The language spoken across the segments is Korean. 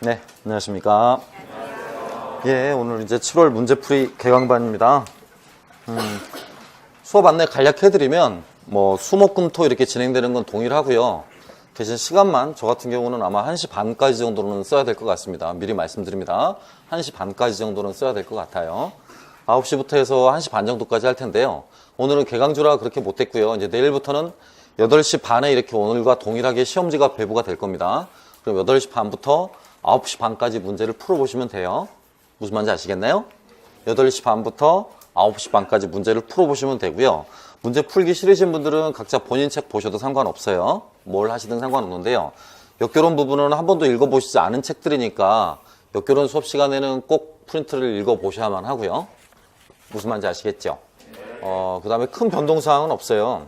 네, 안녕하십니까. 예, 오늘 이제 7월 문제풀이 개강반입니다. 수업 안내 간략해드리면, 수목금토 이렇게 진행되는 건 동일하고요. 대신 시간만, 저 같은 경우는 아마 1시 반까지 정도는 써야 될 것 같습니다. 미리 말씀드립니다. 1시 반까지 정도는 써야 될 것 같아요. 9시부터 해서 1시 반 정도까지 할 텐데요. 오늘은 개강주라 그렇게 못했고요. 이제 내일부터는 8시 반에 이렇게 오늘과 동일하게 시험지가 배부가 될 겁니다. 그럼 8시 반부터 9시 반까지 문제를 풀어보시면 돼요. 무슨 말인지 아시겠나요? 8시 반부터 9시 반까지 문제를 풀어보시면 되고요. 문제 풀기 싫으신 분들은 각자 본인 책 보셔도 상관없어요. 뭘 하시든 상관없는데요. 역결혼 부분은 한 번도 읽어보시지 않은 책들이니까 역결혼 수업 시간에는 꼭 프린트를 읽어보셔야만 하고요. 무슨 말인지 아시겠죠? 그 다음에 큰 변동사항은 없어요.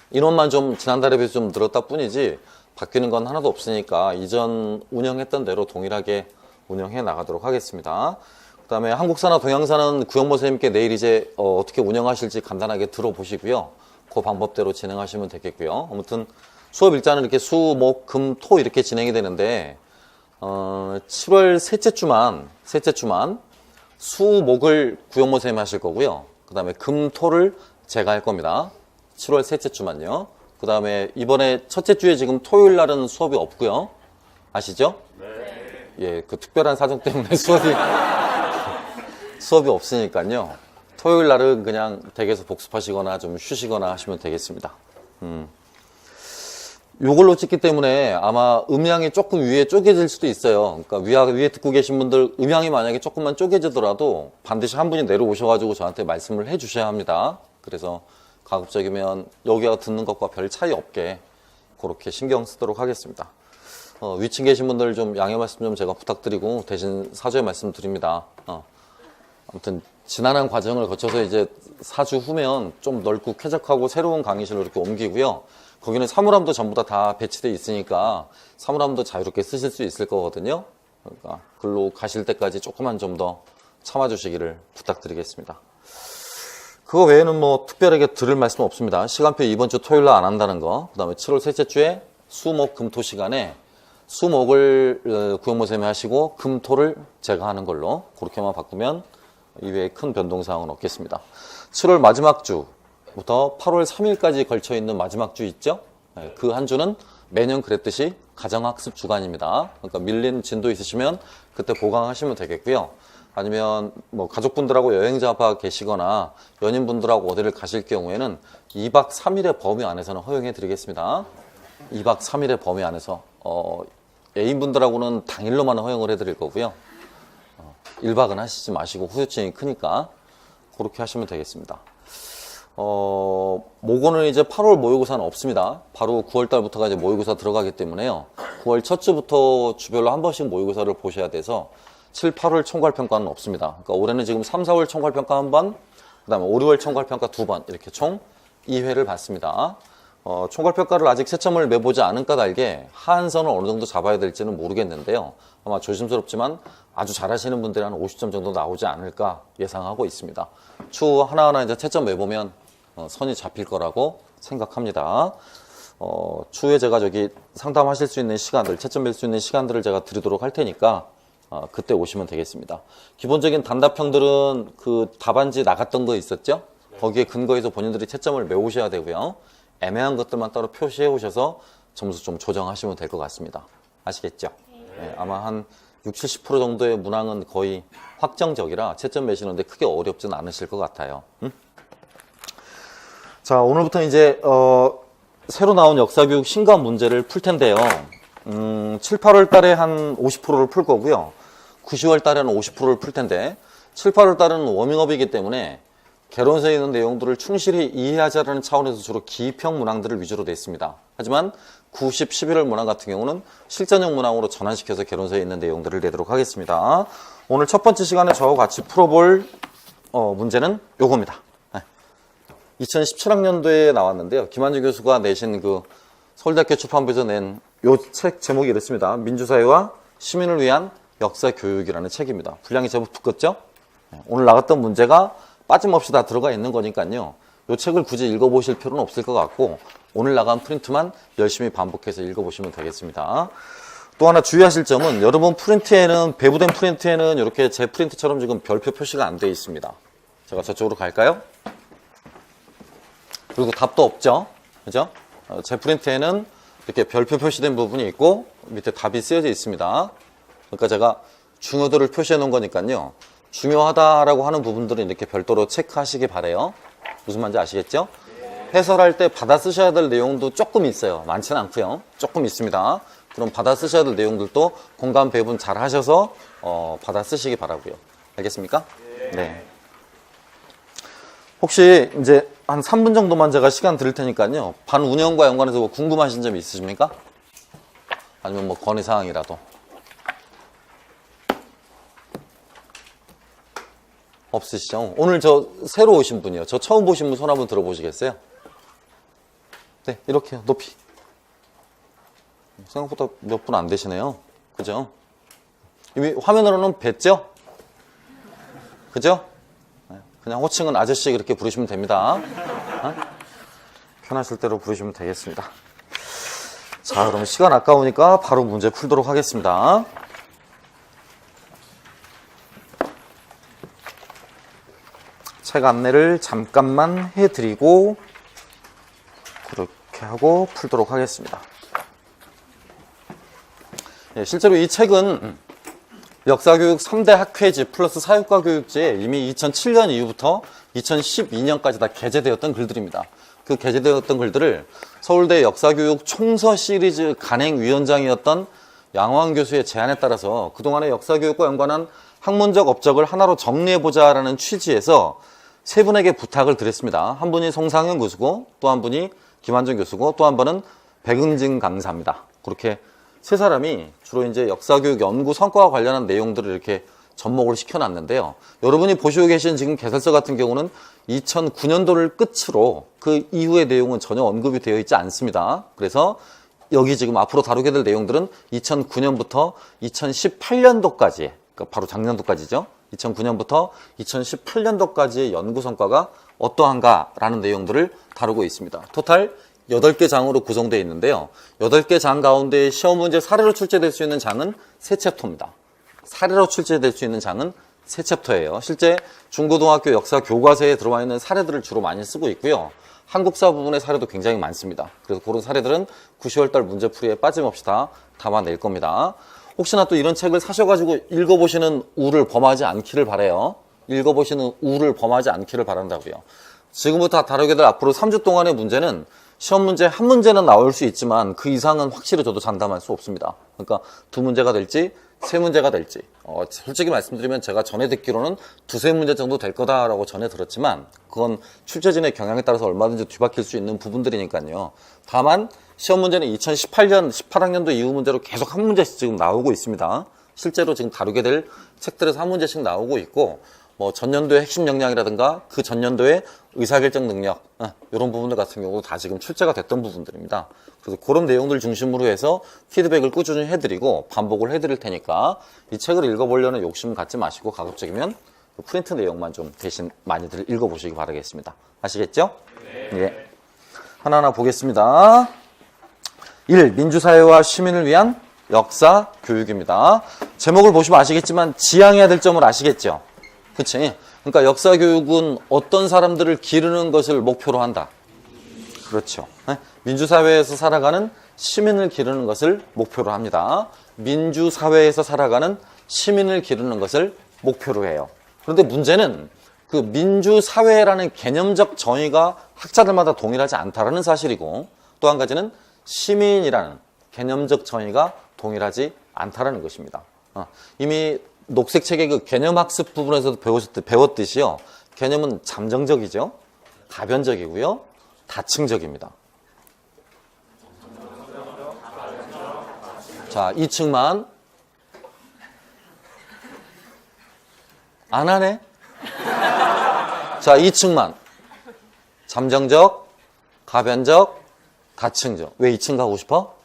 인원만 좀 지난달에 비해서 좀 늘었다 뿐이지 바뀌는 건 하나도 없으니까 이전 운영했던 대로 동일하게 운영해 나가도록 하겠습니다. 그 다음에 한국사나 동양사는 구영모 선생님께 내일 이제 어떻게 운영하실지 간단하게 들어보시고요. 그 방법대로 진행하시면 되겠고요. 아무튼 수업 일자는 이렇게 수, 목, 금, 토 이렇게 진행이 되는데 7월 셋째 주만 수, 목을 구영모 선생님이 하실 거고요. 그 다음에 금, 토를 제가 할 겁니다. 7월 셋째 주만요. 그 다음에 이번에 첫째 주에 지금 토요일 날은 수업이 없고요. 아시죠? 네. 예, 그 특별한 사정 때문에 수업이 없으니까요. 토요일 날은 그냥 댁에서 복습하시거나 좀 쉬시거나 하시면 되겠습니다. 요걸로 찍기 때문에 아마 음향이 조금 위에 쪼개질 수도 있어요. 그러니까 위에 듣고 계신 분들 음향이 만약에 조금만 쪼개지더라도 반드시 한 분이 내려오셔가지고 저한테 말씀을 해 주셔야 합니다. 그래서 가급적이면 여기가 듣는 것과 별 차이 없게 그렇게 신경 쓰도록 하겠습니다. 위층 계신 분들 좀 양해 말씀 좀 제가 부탁드리고 대신 사죄의 말씀 드립니다. 아무튼 지난한 과정을 거쳐서 이제 4주 후면 좀 넓고 쾌적하고 새로운 강의실로 이렇게 옮기고요. 거기는 사물함도 전부 다 배치되어 있으니까 사물함도 자유롭게 쓰실 수 있을 거거든요. 그러니까 글로 가실 때까지 조금만 좀 더 참아주시기를 부탁드리겠습니다. 그거 외에는 특별하게 들을 말씀은 없습니다. 시간표 이번 주 토요일 날 안 한다는 거. 그 다음에 7월 셋째 주에 수, 목, 금, 토 시간에 수, 목을 구영모 선생님이 하시고 금, 토를 제가 하는 걸로 그렇게만 바꾸면 이외에 큰 변동사항은 없겠습니다. 7월 마지막 주부터 8월 3일까지 걸쳐 있는 마지막 주 있죠? 그 한 주는 매년 그랬듯이 가정학습 주간입니다. 그러니까 밀린 진도 있으시면 그때 보강하시면 되겠고요. 아니면 가족분들하고 여행자가 계시거나 연인분들하고 어디를 가실 경우에는 2박 3일의 범위 안에서는 허용해 드리겠습니다. 2박 3일의 범위 안에서 애인분들하고는 당일로만 허용을 해 드릴 거고요. 1박은 하시지 마시고 후유증이 크니까 그렇게 하시면 되겠습니다. 모고는 이제 8월 모의고사는 없습니다. 바로 9월 달부터가 이제 모의고사 들어가기 때문에요. 9월 첫 주부터 주별로 한 번씩 모의고사를 보셔야 돼서 7, 8월 총괄평가는 없습니다. 그러니까 올해는 지금 3, 4월 총괄평가 한 번, 그 다음에 5, 6월 총괄평가 두 번 이렇게 총 2회를 받습니다. 총괄평가를 아직 채점을 매보지 않은 까닭에 하한선을 어느 정도 잡아야 될지는 모르겠는데요. 아마 조심스럽지만 아주 잘하시는 분들이 한 50점 정도 나오지 않을까 예상하고 있습니다. 추후 하나하나 이제 채점 매보면 선이 잡힐 거라고 생각합니다. 추후에 제가 상담하실 수 있는 시간들, 채점 뵐 수 있는 시간들을 제가 드리도록 할 테니까 그때 오시면 되겠습니다. 기본적인 단답형들은 그 답안지 나갔던 거 있었죠? 거기에 근거해서 본인들이 채점을 메우셔야 되고요. 애매한 것들만 따로 표시해 오셔서 점수 좀 조정하시면 될 것 같습니다. 아시겠죠? 네, 아마 한 60, 70% 정도의 문항은 거의 확정적이라 채점 매시는데 크게 어렵진 않으실 것 같아요. 자, 오늘부터 이제 새로 나온 역사교육 신간 문제를 풀 텐데요. 7, 8월 달에 한 50%를 풀 거고요. 9, 10월 달에는 50%를 풀 텐데 7, 8월 달은 워밍업이기 때문에 개론서에 있는 내용들을 충실히 이해하자라는 차원에서 주로 기입형 문항들을 위주로 돼 있습니다. 하지만 9, 10, 11월 문항 같은 경우는 실전형 문항으로 전환시켜서 개론서에 있는 내용들을 내도록 하겠습니다. 오늘 첫 번째 시간에 저와 같이 풀어볼 문제는 요겁니다. 2017학년도에 나왔는데요. 김한주 교수가 내신 그 서울대학교 출판부에서 낸 요 책 제목이 이렇습니다. 민주사회와 시민을 위한 역사교육이라는 책입니다. 분량이 제법 두껍죠? 오늘 나갔던 문제가 빠짐없이 다 들어가 있는 거니까요. 이 책을 굳이 읽어보실 필요는 없을 것 같고 오늘 나간 프린트만 열심히 반복해서 읽어보시면 되겠습니다. 또 하나 주의하실 점은 여러분 프린트에는, 배부된 프린트에는 이렇게 제 프린트처럼 지금 별표 표시가 안 되어 있습니다. 제가 저쪽으로 갈까요? 그리고 답도 없죠? 그죠? 제 프린트에는 이렇게 별표 표시된 부분이 있고 밑에 답이 쓰여져 있습니다. 그러니까 제가 중요도를 표시해 놓은 거니까요. 중요하다라고 하는 부분들은 이렇게 별도로 체크하시기 바래요. 무슨 말인지 아시겠죠? 해설할 때 받아 쓰셔야 될 내용도 조금 있어요. 많지는 않고요. 조금 있습니다. 그럼 받아 쓰셔야 될 내용들도 공간 배분 잘 하셔서 받아 쓰시기 바라고요. 알겠습니까? 네. 혹시 이제 한 3분 정도만 제가 시간 드릴 테니까요. 반 운영과 연관해서 뭐 궁금하신 점이 있으십니까? 아니면 뭐 건의사항이라도. 없으시죠? 오늘 저 새로 오신 분이요. 저 처음 보신 분 손 한번 들어보시겠어요? 네, 이렇게요. 높이. 생각보다 몇 분 안 되시네요. 그죠? 이미 화면으로는 뵀죠? 그죠? 그냥 호칭은 아저씨 그렇게 부르시면 됩니다. 편하실 대로 부르시면 되겠습니다. 자, 그럼 시간 아까우니까 바로 문제 풀도록 하겠습니다. 책 안내를 잠깐만 해드리고 그렇게 하고 풀도록 하겠습니다. 예, 실제로 이 책은 역사교육 3대 학회지 플러스 사회과교육지에 이미 2007년 이후부터 2012년까지 다 게재되었던 글들입니다. 그 게재되었던 글들을 서울대 역사교육 총서 시리즈 간행위원장이었던 양호한 교수의 제안에 따라서 그동안의 역사교육과 연관한 학문적 업적을 하나로 정리해보자라는 취지에서 세 분에게 부탁을 드렸습니다. 한 분이 송상현 교수고 또 한 분이 김한정 교수고 또 한 분은 백은진 강사입니다. 그렇게 세 사람이 주로 이제 역사교육 연구 성과와 관련한 내용들을 이렇게 접목을 시켜놨는데요. 여러분이 보시고 계신 지금 개설서 같은 경우는 2009년도를 끝으로 그 이후의 내용은 전혀 언급이 되어 있지 않습니다. 그래서 여기 지금 앞으로 다루게 될 내용들은 2009년부터 2018년도까지, 그러니까 바로 작년도까지죠. 2009년부터 2018년도까지의 연구 성과가 어떠한가라는 내용들을 다루고 있습니다. 토탈 8개 장으로 구성되어 있는데요. 8개 장 가운데 시험 문제 사례로 출제될 수 있는 장은 3챕터입니다. 사례로 출제될 수 있는 장은 3챕터예요. 실제 중고등학교 역사 교과서에 들어와 있는 사례들을 주로 많이 쓰고 있고요. 한국사 부분의 사례도 굉장히 많습니다. 그래서 그런 사례들은 9~10월달 문제풀이에 빠짐없이 다 담아낼 겁니다. 혹시나 또 이런 책을 사셔가지고 읽어보시는 우를 범하지 않기를 바라요. 읽어보시는 우를 범하지 않기를 바란다고요. 지금부터 다루게 될 앞으로 3주 동안의 문제는 시험 문제 한 문제는 나올 수 있지만 그 이상은 확실히 저도 장담할 수 없습니다. 그러니까 2문제가 될지 3문제가 될지 솔직히 말씀드리면 제가 전에 듣기로는 2~3문제 정도 될 거다라고 전에 들었지만 그건 출제진의 경향에 따라서 얼마든지 뒤바뀔 수 있는 부분들이니까요. 다만 시험 문제는 2018년 18학년도 이후 문제로 계속 한 문제씩 지금 나오고 있습니다. 실제로 지금 다루게 될 책들에서 한 문제씩 나오고 있고 뭐 전년도의 핵심 역량이라든가 그 전년도의 의사결정 능력 이런 부분들 같은 경우도 다 지금 출제가 됐던 부분들입니다. 그래서 그런 내용들 중심으로 해서 피드백을 꾸준히 해드리고 반복을 해드릴 테니까 이 책을 읽어보려는 욕심 갖지 마시고 가급적이면 프린트 내용만 좀 대신 많이들 읽어보시기 바라겠습니다. 아시겠죠? 네. 예. 하나하나 보겠습니다. 1. 민주사회와 시민을 위한 역사 교육입니다. 제목을 보시면 아시겠지만 지향해야 될 점을 아시겠죠? 그치? 그러니까 역사 교육은 어떤 사람들을 기르는 것을 목표로 한다. 그렇죠. 민주사회에서 살아가는 시민을 기르는 것을 목표로 합니다. 민주사회에서 살아가는 시민을 기르는 것을 목표로 해요. 그런데 문제는 그 민주사회라는 개념적 정의가 학자들마다 동일하지 않다라는 사실이고 또 한 가지는 시민이라는 개념적 정의가 동일하지 않다라는 것입니다. 이미 녹색책의 그 개념학습 부분에서도 배웠듯이요. 개념은 잠정적이죠. 다변적이고요. 다층적입니다. 자, 2층만 안 하네? 자, 2층만 잠정적, 가변적, 다층적. 왜 2층 가고 싶어?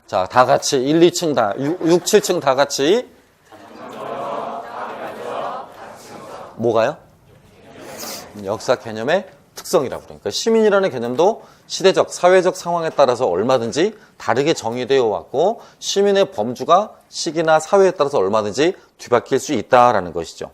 자, 다 같이 1, 2층 다 6, 7층 다 같이 뭐가요? 역사 개념의 특성이라고 그러니까 시민이라는 개념도 시대적, 사회적 상황에 따라서 얼마든지 다르게 정의되어 왔고 시민의 범주가 시기나 사회에 따라서 얼마든지 뒤바뀔 수 있다라는 것이죠.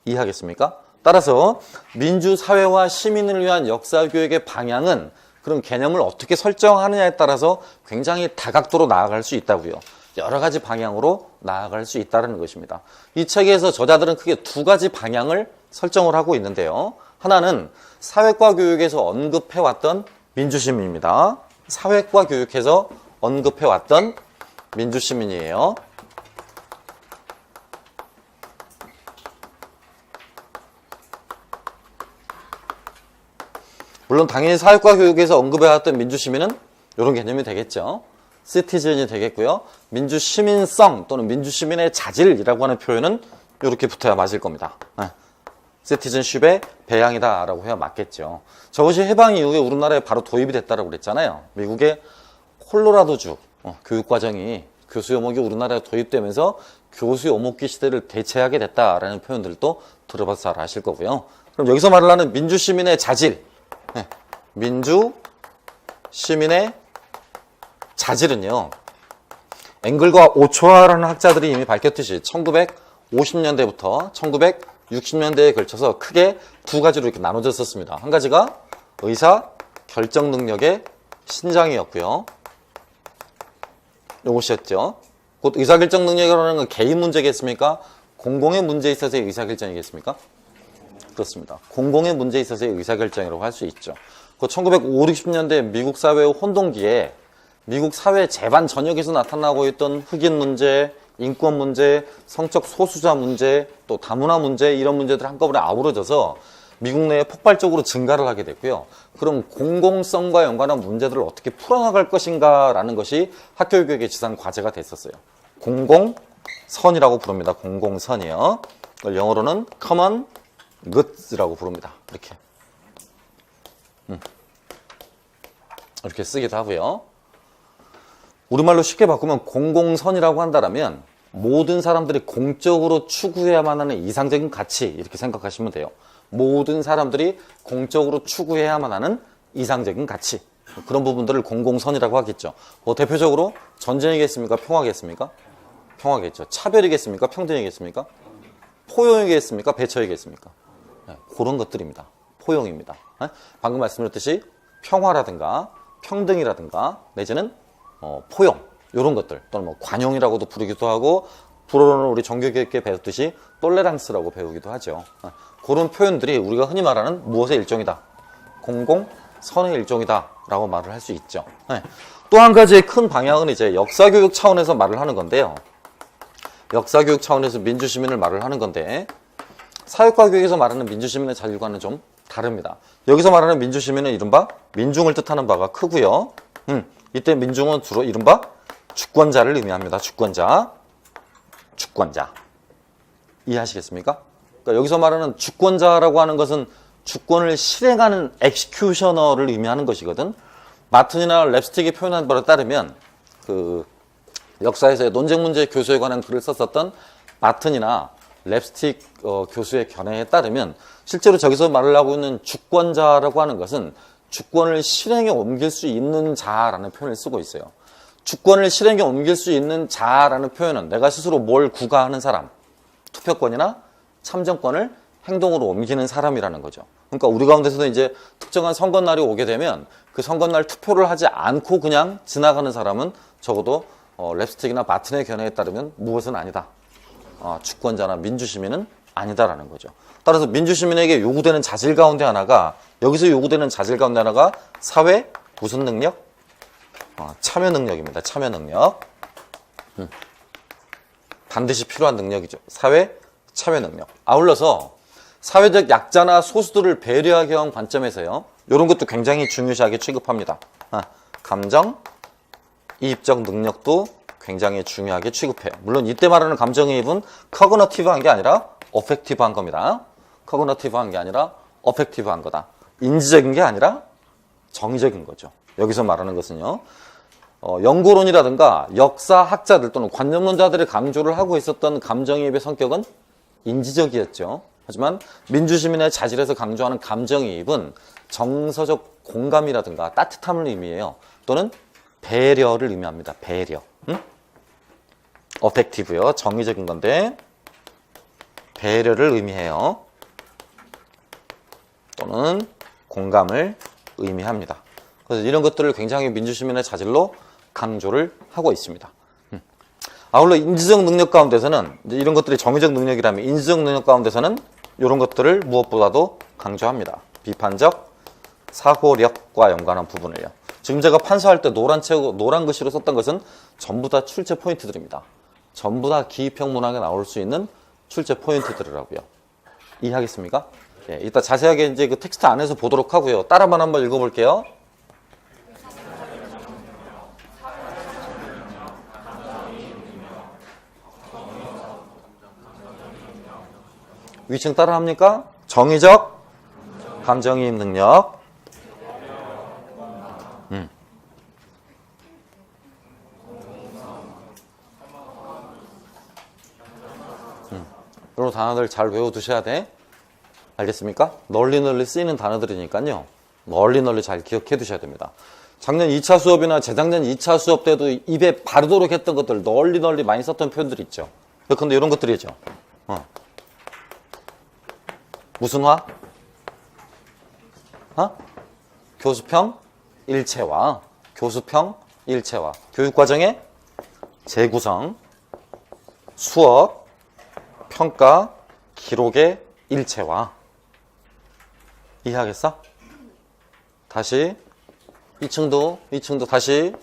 이해하겠습니까? 따라서 민주사회와 시민을 위한 역사교육의 방향은 그런 개념을 어떻게 설정하느냐에 따라서 굉장히 다각도로 나아갈 수 있다고요. 여러 가지 방향으로 나아갈 수 있다는 것입니다. 이 책에서 저자들은 크게 두 가지 방향을 설정을 하고 있는데요. 하나는 사회과 교육에서 언급해왔던 민주시민입니다. 사회과 교육에서 언급해왔던 민주시민이에요. 물론 당연히 사회과 교육에서 언급해왔던 민주시민은 이런 개념이 되겠죠. 시티즌이 되겠고요. 민주시민성 또는 민주시민의 자질이라고 하는 표현은 이렇게 붙어야 맞을 겁니다. 시티즌십의 배양이다라고 해야 맞겠죠. 저것이 해방 이후에 우리나라에 바로 도입이 됐다고 그랬잖아요. 미국의 콜로라도주 교육과정이 교수 요목이 우리나라에 도입되면서 교수 요목기 시대를 대체하게 됐다라는 표현들도 들어봐서 잘 아실 거고요. 그럼 여기서 말을 하는 민주시민의 자질, 민주시민의 자질은요, 앵글과 오초아라는 학자들이 이미 밝혔듯이 1950년대부터 1960년대에 걸쳐서 크게 두 가지로 이렇게 나눠졌었습니다. 한 가지가 의사 결정 능력의 신장이었고요. 이것이었죠. 곧 의사 결정 능력이라는 건 개인 문제겠습니까? 공공의 문제에 있어서의 의사 결정이겠습니까? 그렇습니다. 공공의 문제에 있어서의 의사 결정이라고 할 수 있죠. 그 1950, 60년대 미국 사회의 혼동기에 미국 사회 재반 전역에서 나타나고 있던 흑인 문제, 인권 문제, 성적 소수자 문제, 또 다문화 문제 이런 문제들이 한꺼번에 아우러져서 미국 내에 폭발적으로 증가를 하게 됐고요. 그럼 공공성과 연관한 문제들을 어떻게 풀어나갈 것인가라는 것이 학교교육의 지상 과제가 됐었어요. 공공선이라고 부릅니다. 공공선이요. 그걸 영어로는 common goods라고 부릅니다. 이렇게 쓰기도 하고요. 우리말로 쉽게 바꾸면 공공선이라고 한다면 모든 사람들이 공적으로 추구해야만 하는 이상적인 가치 이렇게 생각하시면 돼요. 모든 사람들이 공적으로 추구해야만 하는 이상적인 가치, 그런 부분들을 공공선이라고 하겠죠. 대표적으로 전쟁이겠습니까? 평화겠습니까? 평화겠죠. 차별이겠습니까? 평등이겠습니까? 포용이겠습니까? 배처이겠습니까? 그런 것들입니다. 포용입니다. 방금 말씀드렸듯이 평화라든가 평등이라든가 내지는 포용 이런 것들 또는 관용이라고도 부르기도 하고 불어로는 우리 종교교육에 배웠듯이 톨레랑스라고 배우기도 하죠. 그런 표현들이 우리가 흔히 말하는 무엇의 일종이다, 공공선의 일종이다 라고 말을 할 수 있죠. 또 한 가지의 큰 방향은 이제 역사교육 차원에서 말을 하는 건데요. 역사교육 차원에서 민주시민을 말을 하는 건데 사회과 교육에서 말하는 민주시민의 자질과는 좀 다릅니다. 여기서 말하는 민주시민은 이른바 민중을 뜻하는 바가 크고요. 이때 민중은 주로 이른바 주권자를 의미합니다. 주권자. 이해하시겠습니까? 그러니까 여기서 말하는 주권자라고 하는 것은 주권을 실행하는 엑스큐셔너를 의미하는 것이거든. 마튼이나 랩스틱이 표현한 바에 따르면 그 역사에서의 논쟁 문제 교수에 관한 글을 썼었던 마튼이나 랩스틱 교수의 견해에 따르면 실제로 저기서 말을 하고 있는 주권자라고 하는 것은 주권을 실행에 옮길 수 있는 자라는 표현을 쓰고 있어요. 주권을 실행에 옮길 수 있는 자라는 표현은 내가 스스로 뭘 구가하는 사람, 투표권이나 참정권을 행동으로 옮기는 사람이라는 거죠. 그러니까 우리 가운데서도 이제 특정한 선거날이 오게 되면 그 선거날 투표를 하지 않고 그냥 지나가는 사람은 적어도 랩스틱이나 마튼의 견해에 따르면 무엇은 아니다. 주권자나 민주시민은 아니다라는 거죠. 따라서 민주시민에게 요구되는 자질 가운데 하나가, 여기서 요구되는 자질 가운데 하나가 사회 무슨 능력? 참여 능력입니다. 참여 능력. 반드시 필요한 능력이죠. 사회 참여 능력. 아울러서 사회적 약자나 소수들을 배려하기 위한 관점에서요, 이런 것도 굉장히 중요시하게 취급합니다. 감정, 이입적 능력도 굉장히 중요하게 취급해요. 물론 이때 말하는 감정이입은 커그너티브한 게 아니라 어펙티브한 겁니다. 커그너티브한 게 아니라 어펙티브한 거다. 인지적인 게 아니라 정의적인 거죠. 여기서 말하는 것은요, 연구론이라든가 역사학자들 또는 관념론자들이 강조를 하고 있었던 감정이입의 성격은 인지적이었죠. 하지만 민주시민의 자질에서 강조하는 감정이입은 정서적 공감이라든가 따뜻함을 의미해요. 또는 배려를 의미합니다. 배려. 어펙티브요. 정의적인 건데 배려를 의미해요. 또는 공감을 의미합니다. 그래서 이런 것들을 굉장히 민주시민의 자질로 강조를 하고 있습니다. 아울러 인지적 능력 가운데서는 이제 이런 것들이 정의적 능력이라면 인지적 능력 가운데서는 이런 것들을 무엇보다도 강조합니다. 비판적 사고력과 연관한 부분을요. 지금 제가 판서할 때 노란 글씨로 썼던 것은 전부 다 출제 포인트들입니다. 전부 다 기입형 문항에 나올 수 있는 출제 포인트들이라고요. 이해하겠습니까? 예, 이따 자세하게 이제 그 텍스트 안에서 보도록 하고요. 따라만 한번 읽어볼게요. 위층 따라합니까? 정의적 감정이입 능력. 이런 단어들 잘 외워두셔야 돼. 알겠습니까? 널리 쓰이는 단어들이니까요. 널리 잘 기억해 두셔야 됩니다. 작년 2차 수업이나 재작년 2차 수업 때도 입에 바르도록 했던 것들 널리 많이 썼던 표현들이 있죠. 근데 이런 것들이죠. 무슨 화? 교수평 일체화. 교수평 일체화. 교육과정의 재구성, 수업, 평가, 기록의 일체화. 이해하겠어? 다시 2층도 다시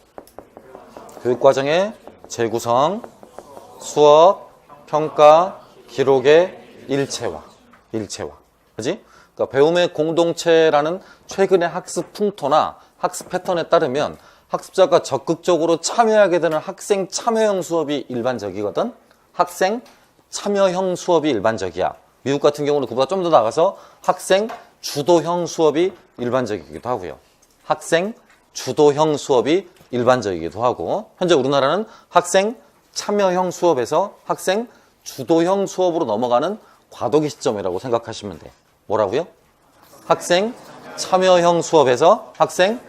교육과정의 재구성, 수업, 평가, 기록의 일체화. 그지? 그러니까 배움의 공동체라는 최근의 학습 풍토나 학습 패턴에 따르면 학습자가 적극적으로 참여하게 되는 학생 참여형 수업이 일반적이거든. 학생 참여형 수업이 일반적이야. 미국 같은 경우는 그보다 좀 더 나가서 학생 주도형 수업이 일반적이기도 하고요. 학생 주도형 수업이 일반적이기도 하고, 현재 우리나라는 학생 참여형 수업에서 학생 주도형 수업으로 넘어가는 과도기 시점이라고 생각하시면 돼. 뭐라고요? 학생 참여형 수업에서 학생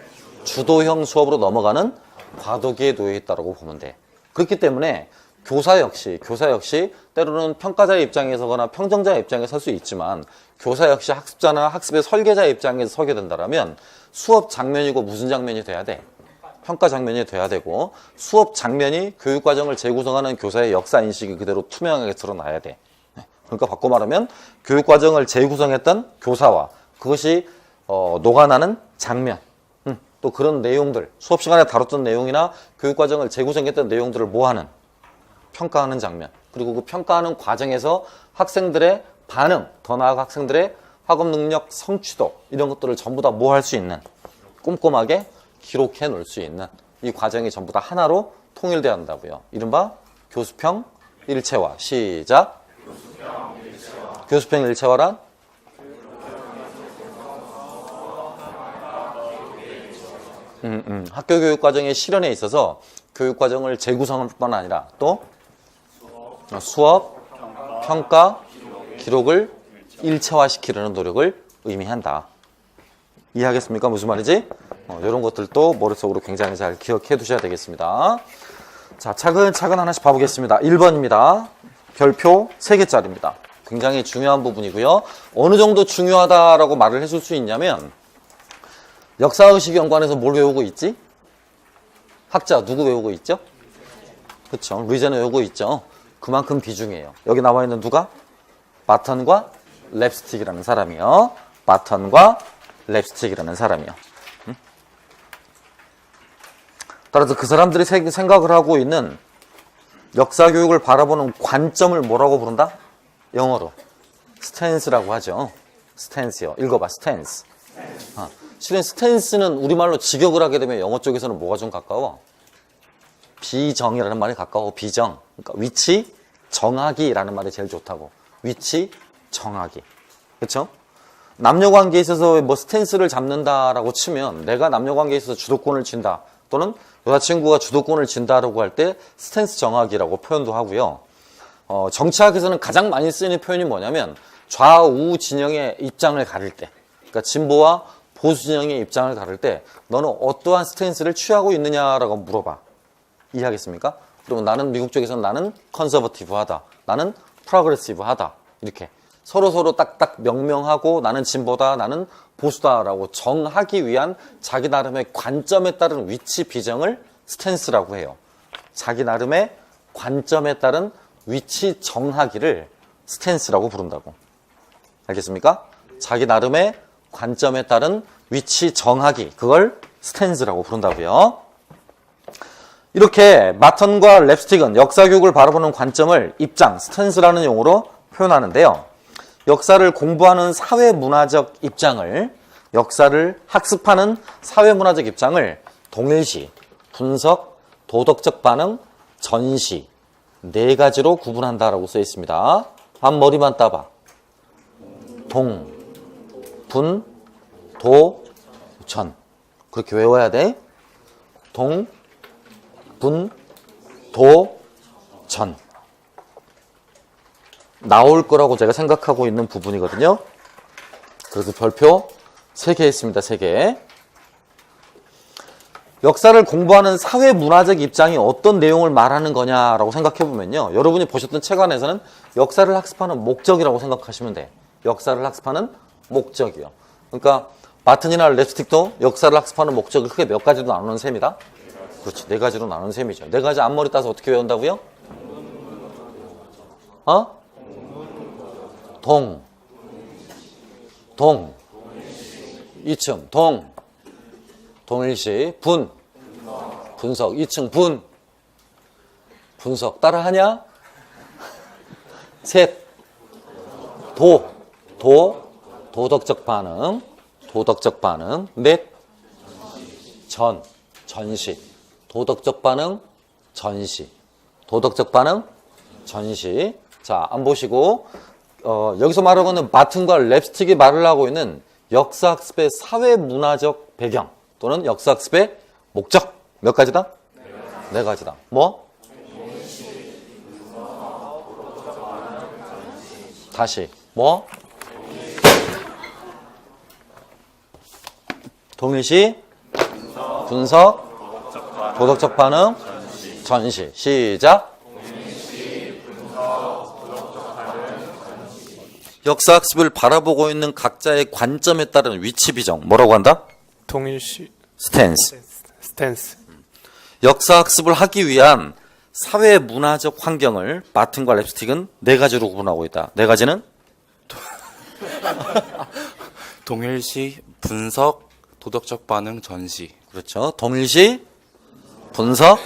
주도형 수업으로 넘어가는 과도기에 놓여 있다고 보면 돼. 그렇기 때문에 교사 역시 때로는 평가자의 입장에서거나 평정자의 입장에 설 수 있지만 교사 역시 학습자나 학습의 설계자의 입장에서 서게 된다면 수업 장면이고 무슨 장면이 돼야 돼? 평가 장면이 돼야 되고, 수업 장면이 교육과정을 재구성하는 교사의 역사인식이 그대로 투명하게 드러나야 돼. 그러니까 바꿔 말하면 교육과정을 재구성했던 교사와 그것이 녹아나는 장면, 또 그런 내용들, 수업 시간에 다뤘던 내용이나 교육과정을 재구성했던 내용들을 뭐하는? 평가하는 장면. 그리고 그 평가하는 과정에서 학생들의 반응, 더 나아가 학생들의 학업 능력 성취도, 이런 것들을 전부 다 뭐 할 수 있는, 꼼꼼하게 기록해 놓을 수 있는 이 과정이 전부 다 하나로 통일돼야 한다고요. 이른바 교수평 일체화. 시작. 교수평 일체화란? 학교 교육 과정의 실현에 있어서 교육 과정을 재구성할 뿐만 아니라 또 수업, 평가, 기록을 일체화시키려는 노력을 의미한다. 이해하겠습니까? 무슨 말이지? 이런 것들도 머릿속으로 굉장히 잘 기억해 두셔야 되겠습니다. 자, 차근차근 하나씩 봐보겠습니다. 1번입니다. 별표 3개짜리입니다. 굉장히 중요한 부분이고요. 어느 정도 중요하다라고 말을 해줄 수 있냐면, 역사의식 연관에서 뭘 외우고 있지? 학자 누구 외우고 있죠? 그렇죠. 리젠 외우고 있죠. 그만큼 비중이에요. 여기 나와 있는 누가? 바턴과 랩스틱이라는 사람이요. 바턴과 랩스틱이라는 사람이요. 따라서 그 사람들이 생각을 하고 있는 역사교육을 바라보는 관점을 뭐라고 부른다? 영어로 스탠스라고 하죠. 스탠스요. 읽어봐. 스탠스. 실은 스탠스는 우리말로 직역을 하게 되면 영어 쪽에서는 뭐가 좀 가까워? 비정이라는 말이 가까워. 비정. 그러니까 위치 정하기라는 말이 제일 좋다고. 위치 정하기. 그렇죠? 남녀관계에 있어서 뭐 스탠스를 잡는다라고 치면, 내가 남녀관계에 있어서 주도권을 쥔다, 또는 여자친구가 주도권을 쥔다라고 할 때 스탠스 정하기라고 표현도 하고요. 정치학에서는 가장 많이 쓰이는 표현이 뭐냐면 좌우 진영의 입장을 가릴 때, 그러니까 진보와 보수 진영의 입장을 다룰 때 너는 어떠한 스탠스를 취하고 있느냐라고 물어봐. 이해하겠습니까? 그러면 나는 미국 쪽에서는 나는 컨서버티브하다. 나는 프로그레시브하다. 이렇게 서로 딱딱 명명하고 나는 진보다. 나는 보수다라고 정하기 위한 자기 나름의 관점에 따른 위치 비정을 스탠스라고 해요. 자기 나름의 관점에 따른 위치 정하기를 스탠스라고 부른다고. 알겠습니까? 자기 나름의 관점에 따른 위치 정하기, 그걸 스탠스라고 부른다고요. 이렇게 마턴과 랩스틱은 역사교육을 바라보는 관점을 입장, 스탠스라는 용어로 표현하는데요. 역사를 공부하는 사회문화적 입장을, 역사를 학습하는 사회문화적 입장을 동일시, 분석, 도덕적 반응, 전시 네 가지로 구분한다라고 써 있습니다. 앞머리만 따봐. 동, 분, 도, 전. 그렇게 외워야 돼. 동, 분, 도, 전. 나올 거라고 제가 생각하고 있는 부분이거든요. 그래서 별표 3개 했습니다. 3개. 역사를 공부하는 사회문화적 입장이 어떤 내용을 말하는 거냐라고 생각해보면요. 여러분이 보셨던 책 안에서는 역사를 학습하는 목적이라고 생각하시면 돼. 역사를 학습하는 목적이요. 그러니까 마튼이나 랩스틱도 역사를 학습하는 목적을 크게 몇 가지로 나누는 셈이다. 그렇지. 4가지로 나누는 셈이죠. 4가지 앞머리 따서 어떻게 외운다고요? 동, 이층, 동일시, 분석, 2층, 분석, 따라하냐? 셋, 도덕적 반응, 넷, 전시, 도덕적 반응, 전시. 자, 안 보시고, 여기서 말하고 있는 마튼과 랩스틱이 말을 하고 있는 역사학습의 사회문화적 배경 또는 역사학습의 목적 몇 가지다? 네 가지다. 뭐? 다시 뭐? 동일시, 분석, 도덕적 반응, 전시. 시작. 역사학습을 바라보고 있는 각자의 관점에 따른 위치 비정. 뭐라고 한다? 동일시. 스탠스. 역사학습을 하기 위한 사회 문화적 환경을 마튼과 랩스틱은 4가지로 구분하고 있다. 4가지는? 동일시, 분석, 도덕적 반응, 전시. 그렇죠. 동일시, 분석,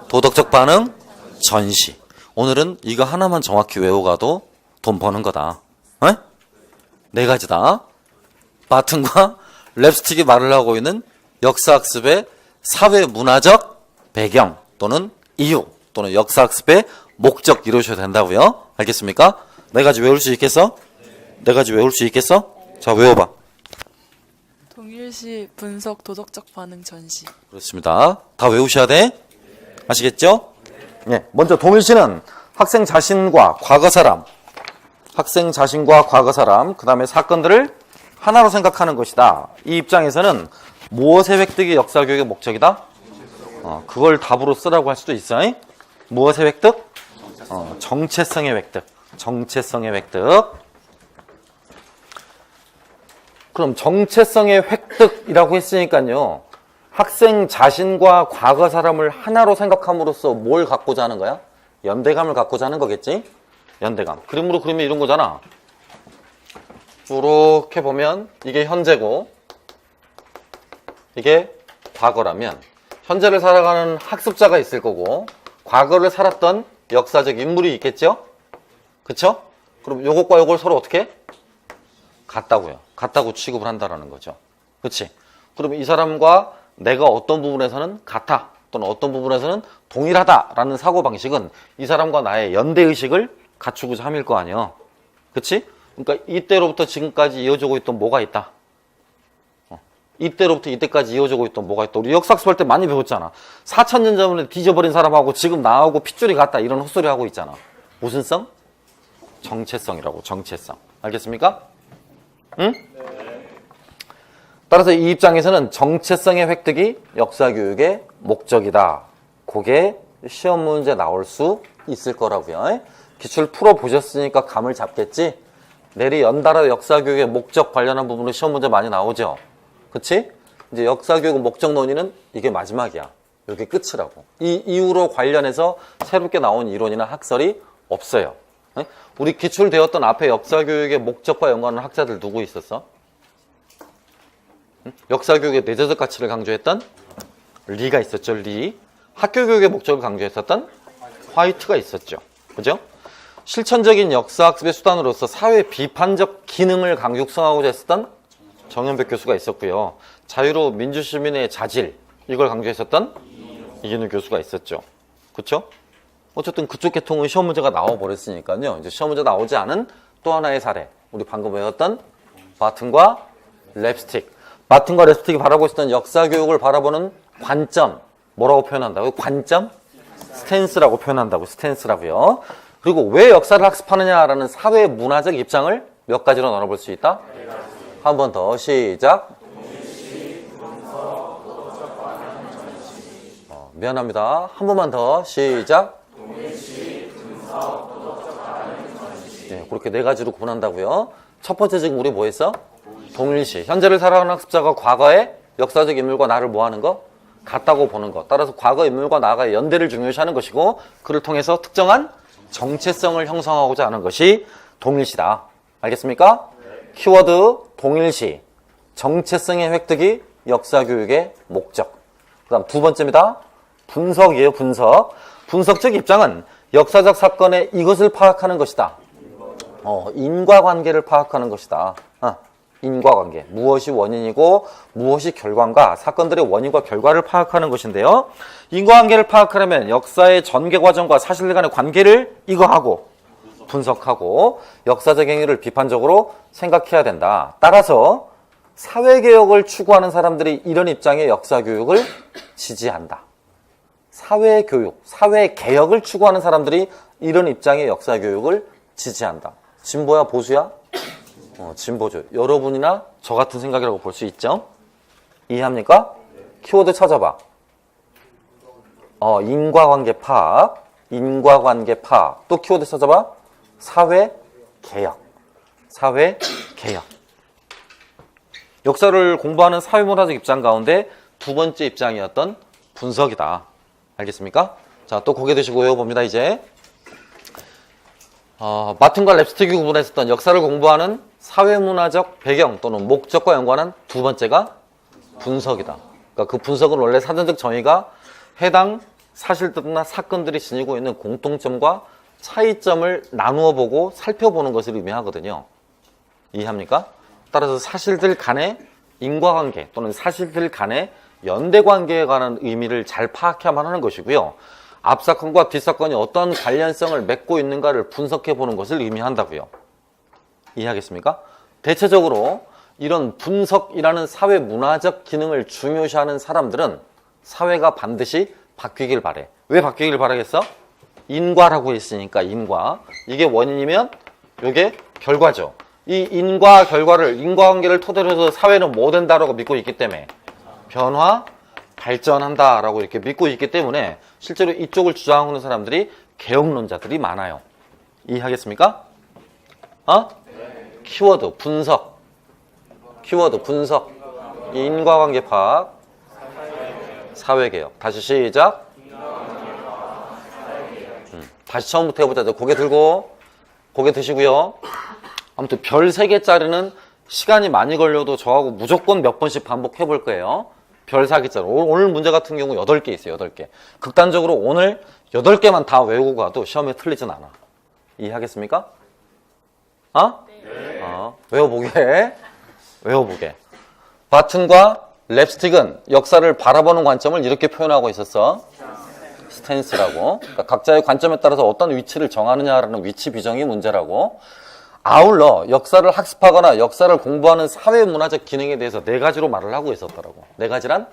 도덕적 반응, 전시. 오늘은 이거 하나만 정확히 외워가도 돈 버는 거다. 4가지다. 마튼과 랩스틱이 말을 하고 있는 역사학습의 사회문화적 배경 또는 이유 또는 역사학습의 목적 이루셔야 된다고요. 알겠습니까? 4가지 외울 수 있겠어? 4가지 외울 수 있겠어? 자, 외워봐. 동일시, 분석, 도덕적 반응, 전시. 그렇습니다. 다 외우셔야 돼. 아시겠죠? 네. 먼저 동일시는 학생 자신과 과거 사람, 그 다음에 사건들을 하나로 생각하는 것이다. 이 입장에서는 무엇의 획득이 역사교육의 목적이다? 그걸 답으로 쓰라고 할 수도 있어. 무엇의 획득? 정체성의 획득. 그럼 정체성의 획득이라고 했으니까요. 학생 자신과 과거 사람을 하나로 생각함으로써 뭘 갖고자 하는 거야? 연대감을 갖고자 하는 거겠지? 연대감. 그림으로 그리면 이런 거잖아. 이렇게 보면 이게 현재고 이게 과거라면 현재를 살아가는 학습자가 있을 거고 과거를 살았던 역사적 인물이 있겠죠? 그쵸? 그럼 요것과 요걸 서로 어떻게? 같다고요. 같다고 취급을 한다라는 거죠. 그치? 그러면 이 사람과 내가 어떤 부분에서는 같아 또는 어떤 부분에서는 동일하다라는 사고방식은 이 사람과 나의 연대의식을 갖추고자 함일 거 아니에요. 그치? 그러니까 이때로부터 지금까지 이어지고 있던 뭐가 있다. 이때로부터 이때까지 이어지고 있던 뭐가 있다. 우리 역사학습할 때 많이 배웠잖아. 4,000년 전에 뒤져버린 사람하고 지금 나하고 핏줄이 같다. 이런 헛소리 하고 있잖아. 무슨 성? 정체성이라고. 정체성. 알겠습니까? 응? 따라서 이 입장에서는 정체성의 획득이 역사교육의 목적이다. 그게 시험 문제 나올 수 있을 거라고요. 기출 풀어보셨으니까 감을 잡겠지? 내리 연달아 역사교육의 목적 관련한 부분으로 시험 문제 많이 나오죠? 그치? 이제 역사교육 목적 논의는 이게 마지막이야. 이게 끝이라고. 이 이후로 관련해서 새롭게 나온 이론이나 학설이 없어요. 우리 기출되었던 앞에 역사교육의 목적과 연관하는 학자들 누구 있었어? 역사교육의 내재적 가치를 강조했던 리가 있었죠, 리. 학교교육의 목적을 강조했었던 화이트가 있었죠. 그죠? 실천적인 역사학습의 수단으로서 사회 비판적 기능을 강육성하고자 했었던 정현백 교수가 있었고요. 자유로운 민주시민의 자질, 이걸 강조했었던 이인우 교수가 있었죠. 그쵸? 어쨌든 그쪽 계통은 시험 문제가 나와버렸으니까요. 이제 시험 문제 나오지 않은 또 하나의 사례. 우리 방금 배웠던 바튼과 랩스틱. 바튼과 랩스틱이 바라보고 있었던 역사교육을 바라보는 관점. 뭐라고 표현한다고요? 관점? 스탠스라고 표현한다고. 스탠스라고요. 그리고 왜 역사를 학습하느냐라는 사회 문화적 입장을 몇 가지로 나눠볼 수 있다? 한 번 더 시작. 미안합니다. 한 번만 더 시작. 네, 그렇게 네 가지로 구분한다고요. 첫 번째 지금 우리 뭐 했어? 동일시. 현재를 살아가는 학습자가 과거의 역사적 인물과 나를 뭐 하는 거? 같다고 보는 것. 따라서 과거 인물과 나가 연대를 중요시하는 것이고 그를 통해서 특정한 정체성을 형성하고자 하는 것이 동일시다. 알겠습니까? 키워드 동일시. 정체성의 획득이 역사교육의 목적. 그 다음 두 번째입니다. 분석이에요. 분석. 분석적 입장은 역사적 사건의 이것을 파악하는 것이다. 인과관계를 파악하는 것이다. 인과관계. 무엇이 원인이고 무엇이 결과인가. 사건들의 원인과 결과를 파악하는 것인데요. 인과관계를 파악하려면 역사의 전개 과정과 사실들 간의 관계를 이거하고 분석하고 역사적 행위를 비판적으로 생각해야 된다. 따라서 사회개혁을 추구하는 사람들이 이런 입장의 역사교육을 지지한다. 사회교육, 사회개혁을 추구하는 사람들이 이런 입장의 역사교육을 지지한다. 진보야, 보수야? 진보죠. 여러분이나 저 같은 생각이라고 볼 수 있죠? 이해합니까? 키워드 찾아봐. 인과관계 파악, 인과관계 파악. 또 키워드 찾아봐. 사회개혁, 사회개혁. 역사를 공부하는 사회문화적 입장 가운데 두 번째 입장이었던 분석이다. 알겠습니까? 자, 또 고개 드시고 외워봅니다, 이제. 마튼과 랩스틱이 구분했었던 역사를 공부하는 사회문화적 배경 또는 목적과 연관한 두 번째가 분석이다. 그러니까 그 분석은 원래 사전적 정의가 해당 사실들이나 사건들이 지니고 있는 공통점과 차이점을 나누어 보고 살펴보는 것을 의미하거든요. 이해합니까? 따라서 사실들 간의 인과관계 또는 사실들 간의 연대관계에 관한 의미를 잘 파악해야만 하는 것이고요. 앞사건과 뒷사건이 어떤 관련성을 맺고 있는가를 분석해 보는 것을 의미한다고요. 이해하겠습니까? 대체적으로 이런 분석이라는 사회 문화적 기능을 중요시하는 사람들은 사회가 반드시 바뀌길 바래. 왜 바뀌길 바라겠어? 인과라고 했으니까 인과. 이게 원인이면 이게 결과죠. 이 인과 결과를 인과관계를 토대로 해서 사회는 뭐 된다라고 믿고 있기 때문에 변화, 발전한다라고 이렇게 믿고 있기 때문에 실제로 이쪽을 주장하는 사람들이 개혁론자들이 많아요. 이해하겠습니까? 키워드 분석. 키워드 분석. 인과관계 파악. 사회개혁. 다시 시작. 다시 처음부터 해보자. 고개 들고 고개 드시고요. 아무튼 별 3개짜리는 시간이 많이 걸려도 저하고 무조건 몇 번씩 반복해 볼 거예요. 별 4개짜리. 오늘 문제 같은 경우 8개 있어요. 8개. 극단적으로 오늘 8개만 다 외우고 가도 시험에 틀리진 않아. 이해하겠습니까? 네. 외워보게. 외워보게. 바튼과 랩스틱은 역사를 바라보는 관점을 이렇게 표현하고 있었어. 스탠스라고. 그러니까 각자의 관점에 따라서 어떤 위치를 정하느냐라는 위치 비정이 문제라고. 아울러 역사를 학습하거나 역사를 공부하는 사회문화적 기능에 대해서 4가지로 말을 하고 있었더라고. 4가지란?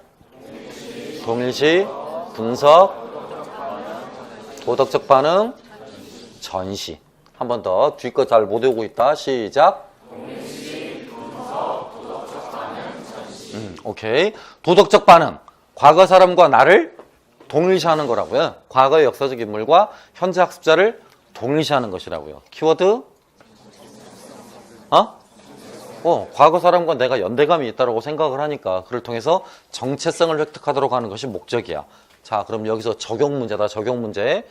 동일시, 분석, 도덕적 반응, 전시. 한 번 더. 뒤 거 잘 못 외우고 있다. 시작. 오케이. 도덕적 반응. 과거 사람과 나를 동일시하는 거라고요. 과거의 역사적 인물과 현재 학습자를 동일시하는 것이라고요. 키워드? 과거 사람과 내가 연대감이 있다고 생각을 하니까 그를 통해서 정체성을 획득하도록 하는 것이 목적이야. 자, 그럼 여기서 적용 문제다. 적용 문제.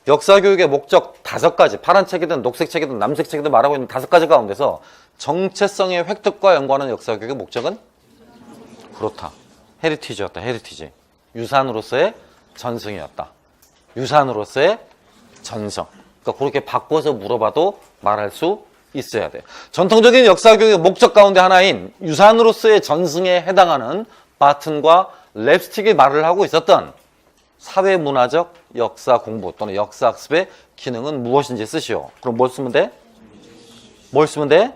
역사교육의 목적 5가지. 파란 책이든 녹색 책이든 남색 책이든 말하고 있는 5가지 가운데서 정체성의 획득과 연관하는 역사교육의 목적은? 그렇다. 헤리티지였다. 헤리티지. 유산으로서의 전승이었다. 유산으로서의 전성. 그러니까 그렇게 바꿔서 물어봐도 말할 수 있어야 돼. 전통적인 역사교육의 목적 가운데 하나인 유산으로서의 전승에 해당하는 바튼과 랩스틱이 말을 하고 있었던 사회문화적 역사 공부 또는 역사학습의 기능은 무엇인지 쓰시오. 그럼 뭘 쓰면 돼? 뭘 쓰면 돼?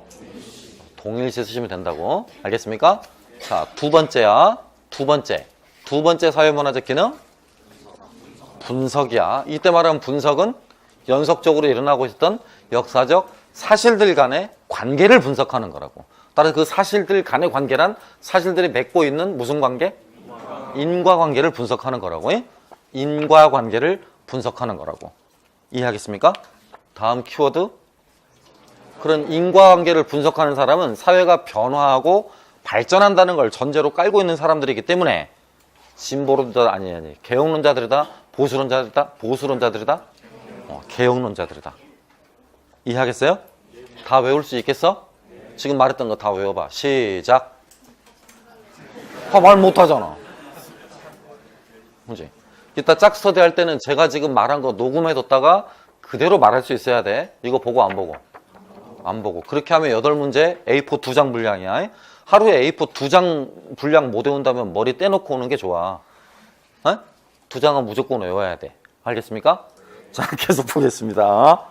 동일시 쓰시면 된다고. 알겠습니까? 자, 두 번째야. 두 번째 사회문화적 기능? 분석이야. 이때 말하는 분석은 연속적으로 일어나고 있었던 역사적 사실들 간의 관계를 분석하는 거라고. 따라서 그 사실들 간의 관계란 사실들이 맺고 있는 무슨 관계? 인과관계를 분석하는 거라고. 인과관계를 분석하는 거라고. 이해하겠습니까? 다음 키워드. 그런 인과관계를 분석하는 사람은 사회가 변화하고 발전한다는 걸 전제로 깔고 있는 사람들이기 때문에 진보론자 개혁론자들이다, 보수론자들이다, 개혁론자들이다. 이해하겠어요? 다 외울 수 있겠어? 지금 말했던 거 다 외워봐. 시작. 말 못하잖아. 그지? 이따 짝스터디 할 때는 제가 지금 말한 거 녹음해뒀다가 그대로 말할 수 있어야 돼. 이거 보고 안 보고? 안 보고. 그렇게 하면 8문제 A4 2장 분량이야. 하루에 A4 2장 분량 못 외운다면 머리 떼놓고 오는 게 좋아. 2장은 무조건 외워야 돼. 알겠습니까? 자, 계속 보겠습니다.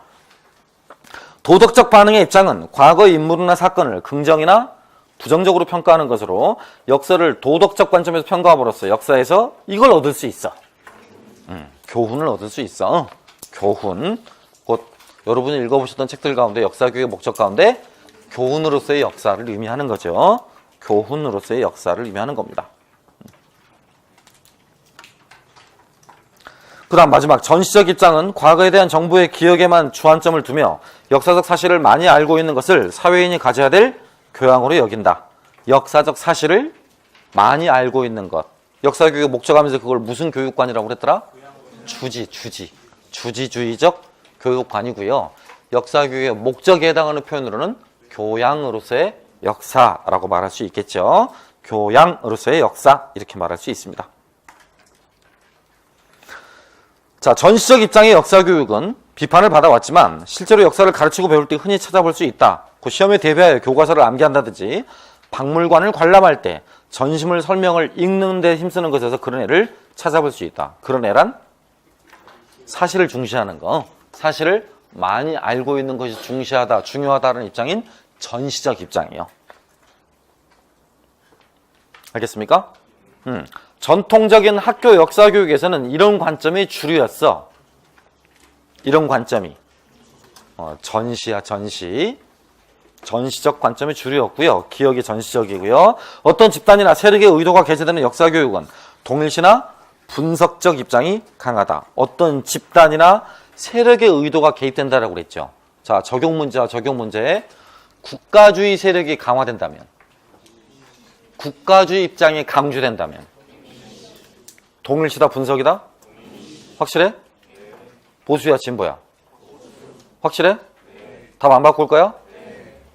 도덕적 반응의 입장은 과거의 인물이나 사건을 긍정이나 부정적으로 평가하는 것으로 역사를 도덕적 관점에서 평가함으로써 역사에서 이걸 얻을 수 있어. 교훈을 얻을 수 있어. 교훈. 곧 여러분이 읽어보셨던 책들 가운데 역사교육의 목적 가운데 교훈으로서의 역사를 의미하는 거죠. 교훈으로서의 역사를 의미하는 겁니다. 그 다음 마지막 전시적 입장은 과거에 대한 정부의 기억에만 주안점을 두며 역사적 사실을 많이 알고 있는 것을 사회인이 가져야 될 교양으로 여긴다. 역사적 사실을 많이 알고 있는 것. 역사교육의 목적하면서 그걸 무슨 교육관이라고 그랬더라? 주지주의적 교육관이고요. 역사교육의 목적에 해당하는 표현으로는 교양으로서의 역사라고 말할 수 있겠죠. 교양으로서의 역사 이렇게 말할 수 있습니다. 자, 전시적 입장의 역사교육은 비판을 받아왔지만 실제로 역사를 가르치고 배울 때 흔히 찾아볼 수 있다. 그 시험에 대비하여 교과서를 암기한다든지 박물관을 관람할 때 전시물 설명을 읽는 데 힘쓰는 것에서 그런 애를 찾아볼 수 있다. 그런 애란 사실을 중시하는 거. 사실을 많이 알고 있는 것이 중요하다는 입장인 전시적 입장이에요. 알겠습니까? 전통적인 학교 역사교육에서는 이런 관점이 주류였어. 이런 관점이. 전시야, 전시. 전시적 관점이 주류였고요. 기억이 전시적이고요. 어떤 집단이나 세력의 의도가 게재되는 역사교육은 동일시나 분석적 입장이 강하다. 어떤 집단이나 세력의 의도가 개입된다라고 그랬죠. 자, 적용 문제. 국가주의 세력이 강화된다면, 국가주의 입장이 강조된다면 동일시다, 분석이다? 확실해? 보수야, 진보야? 확실해? 답 안 바꿀 거야?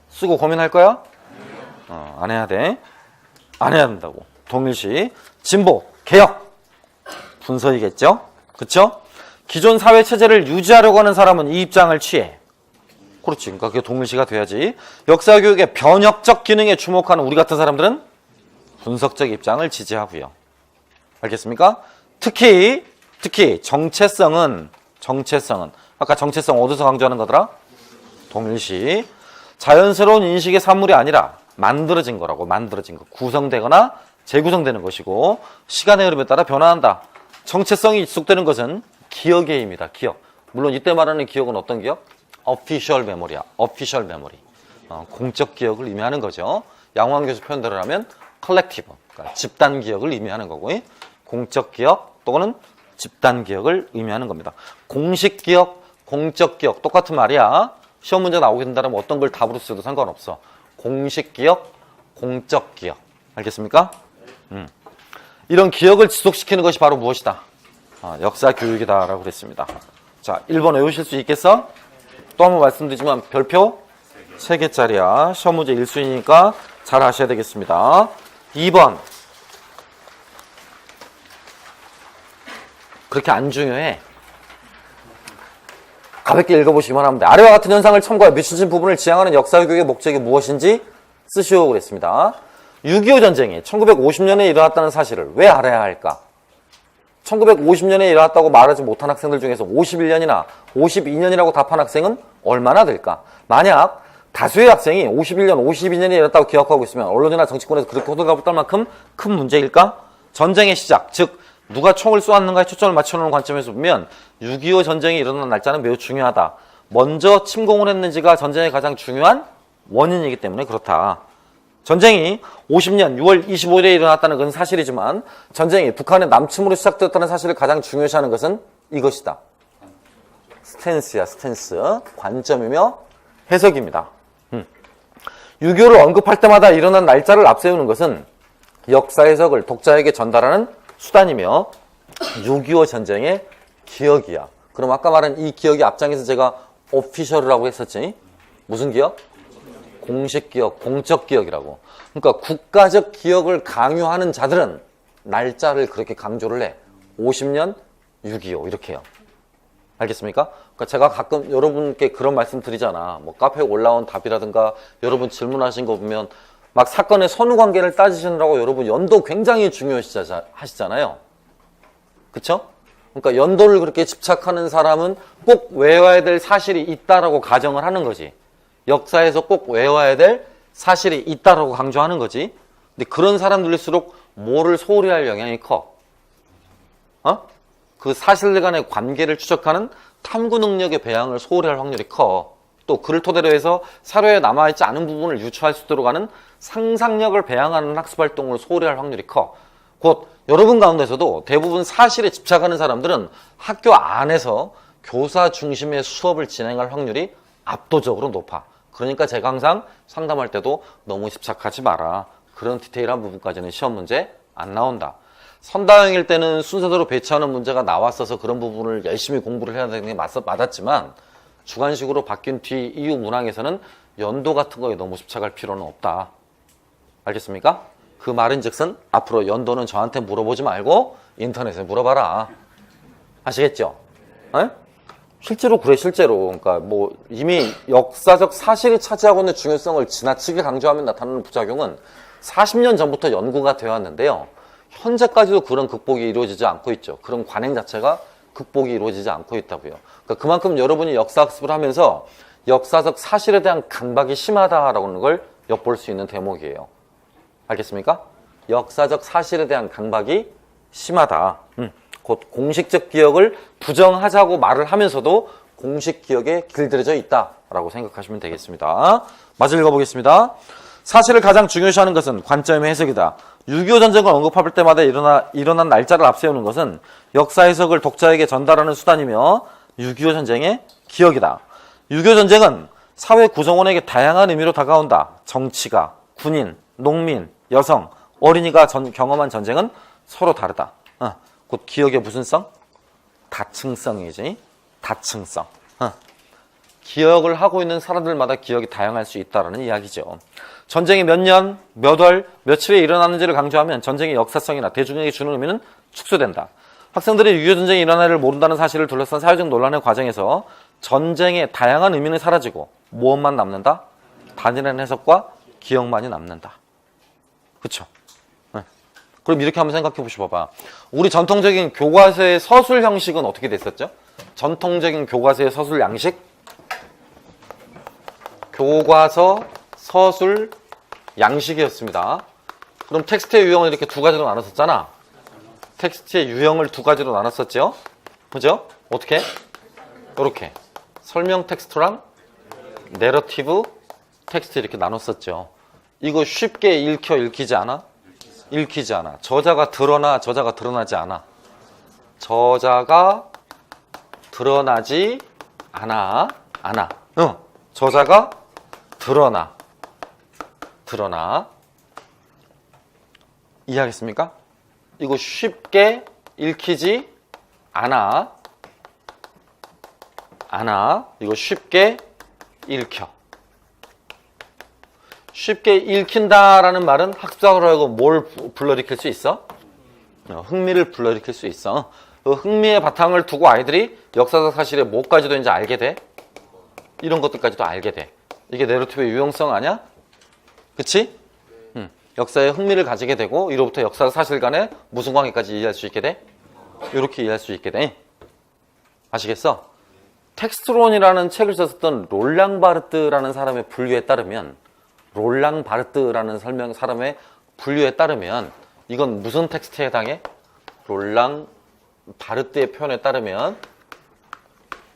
쓰고 고민할 거야? 안 해야 돼. 안 해야 된다고. 동일시, 진보, 개혁, 분석이겠죠? 그쵸? 기존 사회 체제를 유지하려고 하는 사람은 이 입장을 취해. 그렇지. 그러니까 그게 동일시가 돼야지. 역사교육의 변혁적 기능에 주목하는 우리 같은 사람들은 분석적 입장을 지지하고요. 알겠습니까? 특히 정체성은 아까 정체성 어디서 강조하는 거더라? 동일시. 자연스러운 인식의 산물이 아니라 만들어진 거라고. 만들어진 거. 구성되거나 재구성되는 것이고 시간의 흐름에 따라 변화한다. 정체성이 지속되는 것은 기억의 힘이다. 기억. 물론 이때 말하는 기억은 어떤 기억? official memory야. official memory. 공적 기억을 의미하는 거죠. 양호한 교수 표현대로 하면 collective. 그러니까 집단 기억을 의미하는 거고, 공적 기억 또는 집단 기억을 의미하는 겁니다. 공식 기억, 공적 기억 똑같은 말이야. 시험 문제 나오게 된다면 어떤 걸 답으로 써도 상관없어. 공식 기억, 공적 기억. 알겠습니까? 이런 기억을 지속시키는 것이 바로 무엇이다? 역사 교육이다라고 그랬습니다. 자, 1번 외우실 수 있겠어? 또 한 번 말씀드리지만 별표 3개짜리야. 시험 문제 1순위니까 잘 하셔야 되겠습니다. 2번. 그렇게 안 중요해. 가볍게 읽어보시기만 하면 돼. 아래와 같은 현상을 첨가해 미치진 부분을 지향하는 역사교육의 목적이 무엇인지 쓰시오 그랬습니다. 6.25 전쟁이 1950년에 일어났다는 사실을 왜 알아야 할까? 1950년에 일어났다고 말하지 못한 학생들 중에서 51년이나 52년이라고 답한 학생은 얼마나 될까? 만약 다수의 학생이 51년, 52년에 일어났다고 기억하고 있으면 언론이나 정치권에서 그렇게 호들갑을 떨 만큼 큰 문제일까? 전쟁의 시작, 즉 누가 총을 쏘았는가에 초점을 맞춰놓은 관점에서 보면 6.25 전쟁이 일어난 날짜는 매우 중요하다. 먼저 침공을 했는지가 전쟁의 가장 중요한 원인이기 때문에 그렇다. 전쟁이 50년 6월 25일에 일어났다는 것은 사실이지만 전쟁이 북한의 남침으로 시작되었다는 사실을 가장 중요시하는 것은 이것이다. 스탠스야, 스탠스. 관점이며 해석입니다. 6.25를 언급할 때마다 일어난 날짜를 앞세우는 것은 역사 해석을 독자에게 전달하는 수단이며 6.25 전쟁의 기억이야. 그럼 아까 말한 이 기억이 앞장에서 제가 오피셜이라고 했었지? 무슨 기억? 공식 기억, 공적 기억이라고. 그러니까 국가적 기억을 강요하는 자들은 날짜를 그렇게 강조를 해. 50년, 6.25 이렇게 해요. 알겠습니까? 그러니까 제가 가끔 여러분께 그런 말씀 드리잖아. 뭐 카페에 올라온 답이라든가 여러분 질문하신 거 보면 막 사건의 선후관계를 따지시느라고 여러분 연도 굉장히 중요하시잖아요. 그쵸? 그러니까 연도를 그렇게 집착하는 사람은 꼭 외워야 될 사실이 있다라고 가정을 하는 거지. 역사에서 꼭 외워야 될 사실이 있다라고 강조하는 거지. 근데 그런 사람들일수록 뭐를 소홀히 할 영향이 커? 그 사실들 간의 관계를 추적하는 탐구 능력의 배양을 소홀히 할 확률이 커. 또 그를 토대로 해서 사료에 남아있지 않은 부분을 유추할 수 있도록 하는 상상력을 배양하는 학습활동을 소홀히 할 확률이 커. 곧 여러분 가운데서도 대부분 사실에 집착하는 사람들은 학교 안에서 교사 중심의 수업을 진행할 확률이 압도적으로 높아. 그러니까 제가 항상 상담할 때도 너무 집착하지 마라. 그런 디테일한 부분까지는 시험 문제 안 나온다. 선다형일 때는 순서대로 배치하는 문제가 나왔어서 그런 부분을 열심히 공부를 해야 되는 게 맞았지만 주관식으로 바뀐 뒤 이후 문항에서는 연도 같은 거에 너무 집착할 필요는 없다. 알겠습니까? 그 말인즉슨 앞으로 연도는 저한테 물어보지 말고 인터넷에 물어봐라. 아시겠죠? 에? 실제로 그래, 실제로. 그러니까 뭐 이미 역사적 사실이 차지하고 있는 중요성을 지나치게 강조하면 나타나는 부작용은 40년 전부터 연구가 되어 왔는데요. 현재까지도 그런 극복이 이루어지지 않고 있죠. 그런 관행 자체가 극복이 이루어지지 않고 있다고요. 그러니까 그만큼 여러분이 역사학습을 하면서 역사적 사실에 대한 강박이 심하다라는 걸 엿볼 수 있는 대목이에요. 알겠습니까? 역사적 사실에 대한 강박이 심하다. 곧 공식적 기억을 부정하자고 말을 하면서도 공식 기억에 길들여져 있다라고 생각하시면 되겠습니다. 마저 읽어보겠습니다. 사실을 가장 중요시하는 것은 관점의 해석이다. 6.25 전쟁을 언급할 때마다 일어난 날짜를 앞세우는 것은 역사 해석을 독자에게 전달하는 수단이며 6.25 전쟁의 기억이다. 6.25 전쟁은 사회 구성원에게 다양한 의미로 다가온다. 정치가, 군인, 농민, 여성, 어린이가 경험한 전쟁은 서로 다르다. 곧 기억의 무슨 성? 다층성이지. 다층성. 기억을 하고 있는 사람들마다 기억이 다양할 수 있다는 이야기죠. 전쟁이 몇 년, 몇 월, 며칠에 일어났는지를 강조하면 전쟁의 역사성이나 대중에게 주는 의미는 축소된다. 학생들이 6.25 전쟁이 일어나를 모른다는 사실을 둘러싼 사회적 논란의 과정에서 전쟁의 다양한 의미는 사라지고 무엇만 남는다? 단일한 해석과 기억만이 남는다. 그쵸? 네. 그럼 이렇게 한번 생각해 보셔봐. 우리 전통적인 교과서의 서술 형식은 어떻게 됐었죠? 전통적인 교과서의 서술 양식? 교과서 서술 양식이었습니다. 그럼 텍스트의 유형을 이렇게 두 가지로 나눴었잖아. 텍스트의 유형을 두 가지로 나눴었죠. 그죠? 어떻게? 이렇게 설명 텍스트랑 내러티브 텍스트 이렇게 나눴었죠. 이거 쉽게 읽히지 않아? 읽히지 않아. 저자가 드러나, 저자가 드러나지 않아. 저자가 드러나지 않아. 저자가 드러나. 이해하겠습니까? 이거 쉽게 읽히지 않아. 이거 쉽게 읽혀. 쉽게 읽힌다라는 말은 학습자로 하여금 뭘 불러일으킬 수 있어? 흥미를 불러일으킬 수 있어. 그 흥미의 바탕을 두고 아이들이 역사적 사실에 뭐까지도 이제 알게 돼. 이런 것들까지도 알게 돼. 이게 내러티브의 유용성 아니야? 그치? 역사에 흥미를 가지게 되고 이로부터 역사적 사실 간에 무슨 관계까지 이해할 수 있게 돼? 이렇게 이해할 수 있게 돼. 아시겠어? 텍스트론이라는 책을 썼던 롤랑 바르트라는 사람의 분류에 따르면 사람의 분류에 따르면 이건 무슨 텍스트에 해당해? 롤랑 바르트의 표현에 따르면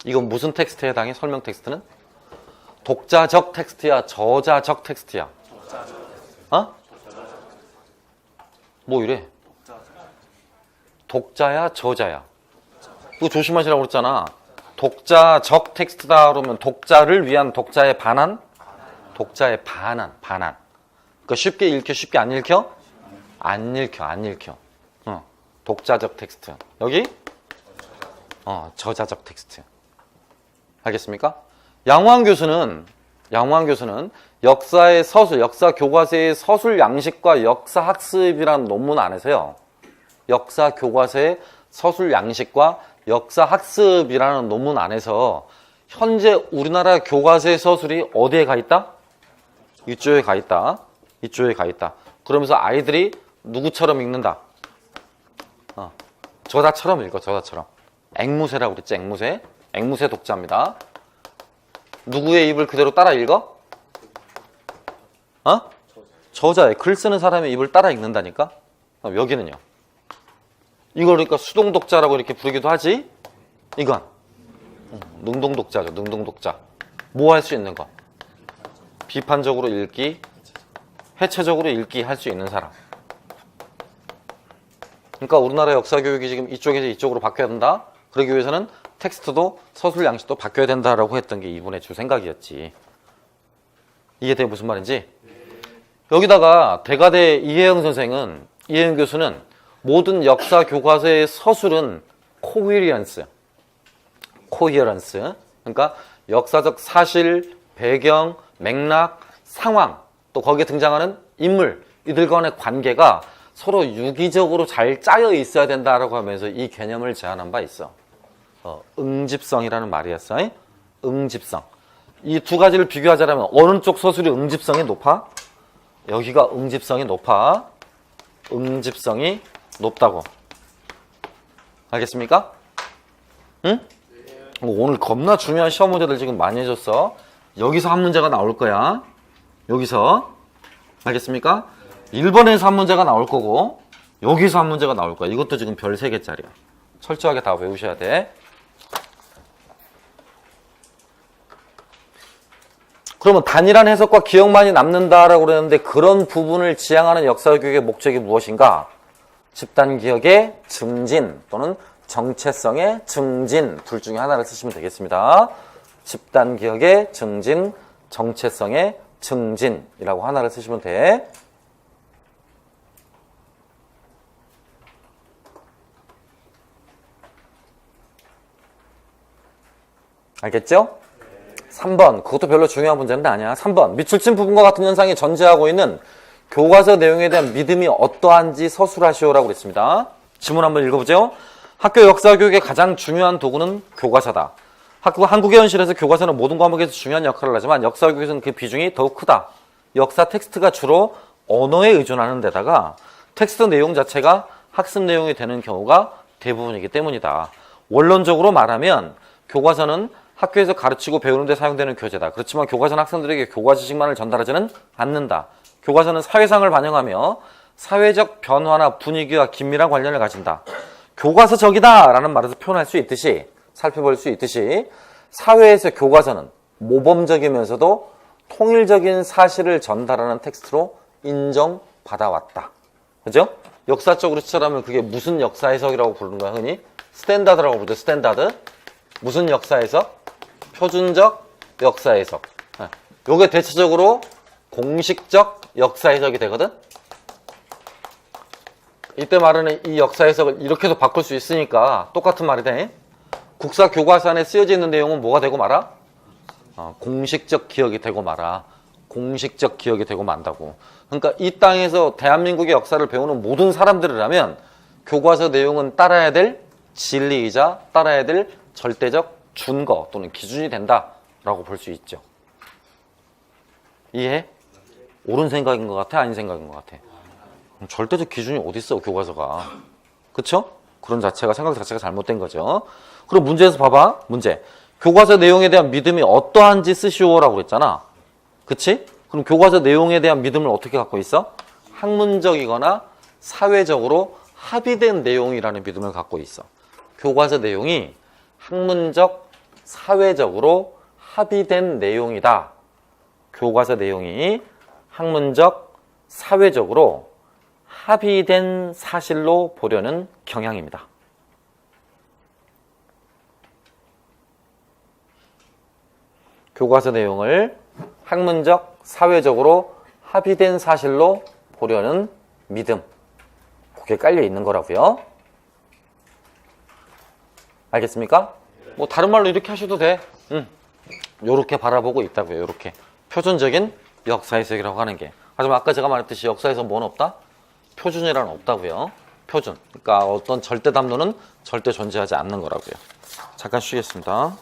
이건 무슨 텍스트에 해당해? 설명 텍스트는? 독자적 텍스트야, 저자적 텍스트야? 뭐 이래? 독자야, 저자야? 그거 조심하시라고 그랬잖아. 독자적 텍스트다 그러면 독자를 위한 독자의 반한? 독자의 반한. 그러니까 쉽게 읽혀, 쉽게 안 읽혀? 안 읽혀. 독자적 텍스트. 여기? 저자적 텍스트. 알겠습니까? 양호한 교수는 역사의 서술, 역사 교과서의 서술 양식과 역사 학습이라는 논문 안에서요. 역사 교과서의 서술 양식과 역사 학습이라는 논문 안에서 현재 우리나라 교과서의 서술이 어디에 가 있다? 이쪽에 가 있다. 그러면서 아이들이 누구처럼 읽는다? 저자처럼 읽어, 저자처럼. 앵무새라고 그랬지, 앵무새. 앵무새 독자입니다. 누구의 입을 그대로 따라 읽어? 저자의 글 쓰는 사람의 입을 따라 읽는다니까? 여기는요. 이걸 그러니까 수동 독자라고 이렇게 부르기도 하지? 이건 능동 독자죠, 능동 독자. 뭐 할 수 있는 거? 비판적으로 읽기, 해체적으로 읽기 할 수 있는 사람. 그러니까 우리나라 역사 교육이 지금 이쪽에서 이쪽으로 바뀌어야 된다. 그러기 위해서는 텍스트도 서술 양식도 바뀌어야 된다라고 했던 게 이분의 주 생각이었지. 이해돼 무슨 말인지? 여기다가 대가대 이혜영 교수는 모든 역사 교과서의 서술은 코히런스. 그러니까 역사적 사실, 배경, 맥락, 상황, 또 거기에 등장하는 인물, 이들 간의 관계가 서로 유기적으로 잘 짜여 있어야 된다라고 하면서 이 개념을 제안한 바 있어. 응집성이라는 말이었어. 응집성. 이 두 가지를 비교하자면 어느 쪽 서술이 응집성이 높아? 여기가 응집성이 높아. 응집성이 높다고. 알겠습니까? 응? 오늘 겁나 중요한 시험 문제들 지금 많이 해줬어. 여기서 한 문제가 나올 거야. 여기서. 알겠습니까? 1번에서 한 문제가 나올 거고 여기서 한 문제가 나올 거야. 이것도 지금 별 3개짜리야. 철저하게 다 외우셔야 돼. 그러면 단일한 해석과 기억만이 남는다라고 그러는데 그런 부분을 지향하는 역사교육의 목적이 무엇인가? 집단기억의 증진 또는 정체성의 증진 둘 중에 하나를 쓰시면 되겠습니다. 집단기억의 증진, 정체성의 증진이라고 하나를 쓰시면 돼. 알겠죠? 3번, 그것도 별로 중요한 문제는 아니야. 3번, 밑줄 친 부분과 같은 현상이 전제하고 있는 교과서 내용에 대한 믿음이 어떠한지 서술하시오라고 그랬습니다. 지문 한번 읽어보죠. 학교 역사교육의 가장 중요한 도구는 교과서다. 한국의 현실에서 교과서는 모든 과목에서 중요한 역할을 하지만 역사교육에서는 그 비중이 더욱 크다. 역사 텍스트가 주로 언어에 의존하는 데다가 텍스트 내용 자체가 학습 내용이 되는 경우가 대부분이기 때문이다. 원론적으로 말하면 교과서는 학교에서 가르치고 배우는 데 사용되는 교재다. 그렇지만 교과서는 학생들에게 교과 지식만을 전달하지는 않는다. 교과서는 사회상을 반영하며 사회적 변화나 분위기와 긴밀한 관련을 가진다. 교과서적이다 라는 말에서 표현할 수 있듯이 살펴볼 수 있듯이 사회에서 교과서는 모범적이면서도 통일적인 사실을 전달하는 텍스트로 인정받아왔다. 그죠? 역사적으로 치자면 그게 무슨 역사 해석이라고 부르는 거야, 흔히? 스탠다드라고 부르죠, 스탠다드. 무슨 역사 해석? 표준적 역사 해석. 요게 대체적으로 공식적 역사 해석이 되거든? 이때 말하는 이 역사 해석을 이렇게도 바꿀 수 있으니까 똑같은 말이 돼. 국사 교과서 안에 쓰여져 있는 내용은 뭐가 되고 말아? 공식적 기억이 되고 말아. 공식적 기억이 되고 만다고. 그러니까 이 땅에서 대한민국의 역사를 배우는 모든 사람들이라면 교과서 내용은 따라야 될 진리이자 따라야 될 절대적 준거 또는 기준이 된다라고 볼 수 있죠. 이해? 옳은 생각인 것 같아? 아닌 생각인 것 같아? 절대적 기준이 어디 있어, 교과서가. 그쵸? 그런 자체가, 생각 자체가 잘못된 거죠. 그럼 문제에서 봐봐. 문제. 교과서 내용에 대한 믿음이 어떠한지 쓰시오라고 그랬잖아. 그치? 그럼 교과서 내용에 대한 믿음을 어떻게 갖고 있어? 학문적이거나 사회적으로 합의된 내용이라는 믿음을 갖고 있어. 교과서 내용이 학문적, 사회적으로 합의된 내용이다. 교과서 내용이 학문적, 사회적으로 합의된 사실로 보려는 경향입니다. 교과서 내용을 학문적, 사회적으로 합의된 사실로 보려는 믿음. 그게 깔려 있는 거라고요. 알겠습니까? 뭐 다른 말로 이렇게 하셔도 돼. 요렇게 바라보고 있다고요. 요렇게. 표준적인 역사해석이라고 하는 게. 하지만 아까 제가 말했듯이 역사에서 뭐는 없다? 표준이란 없다고요. 표준. 그러니까 어떤 절대 담론은 절대 존재하지 않는 거라고요. 잠깐 쉬겠습니다.